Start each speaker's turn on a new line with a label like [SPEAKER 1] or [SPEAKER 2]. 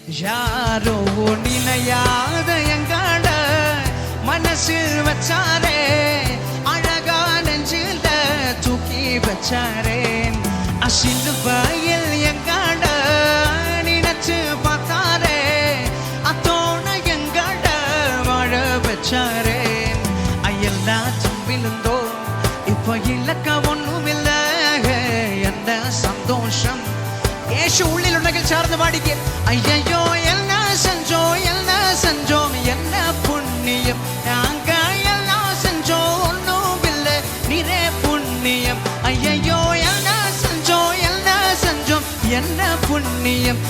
[SPEAKER 1] யாரோ நினையாத எங்காட மனசில் வச்சாரே, அழகா நெஞ்சில தூக்கி வச்சாரே. சிலுவையில் எங்காட நினைச்சு பார்த்தாரே, அத்தோட எங்காட வாழ வச்சாரே. எல்லாச்சும் விழுந்தோ இப்ப இலக்க ஒண்ணும் இல்ல, என்ன சந்தோஷம். ஏசு உள்ளில் உலகில் சார்ந்த வாடிக்கை. ஐயோ என்ன செஞ்சோம் என்ன செஞ்சோம் என்ன புண்ணியம், நாங்க எல்லாம் செஞ்சோம் ஒண்ணும் இல்லை நீரே புண்ணியம். ஐயோ என்ன செஞ்சோம் என்ன செஞ்சோம் என்ன புண்ணியம்,